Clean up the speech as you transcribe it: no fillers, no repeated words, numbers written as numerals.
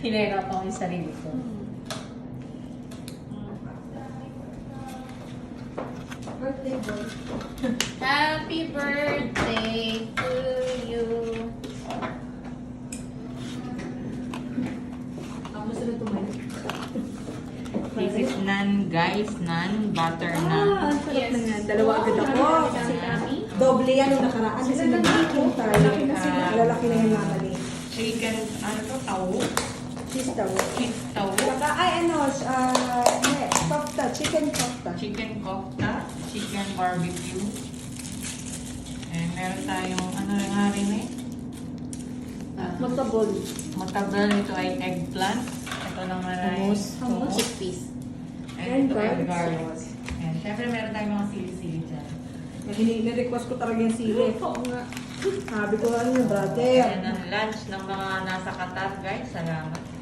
Hinahirap ako yung sarili ko. Birthday boy. Happy birthday to you. Ako sunod tumayo. This is naan, guys. Naan, butter naan. Ang sarap na yan. Dalawa agad ako. Kasi kami. Doble yan nung nakaraan. Kasi nag-eating tayo. Lalaki na yung mamali. Chicken, ano to, tao? Cheese tawo. Cheese tao. Saka, ay ano, kofta. Chicken kofta. Chicken kofta. Chicken barbecue. And meron tayong, ano nga rin eh? Matabol. Matabal, ito ay eggplant. Ito naman ay Hummus. Chickpeas. And ito ay And garlic. And syempre meron tayong mga sili-sili dyan. Ni-request ko talaga yung sili. Oo nga. Sabi ko, ano yung brother? Yan ang lunch ng mga nasa Qatar, guys. Salamat.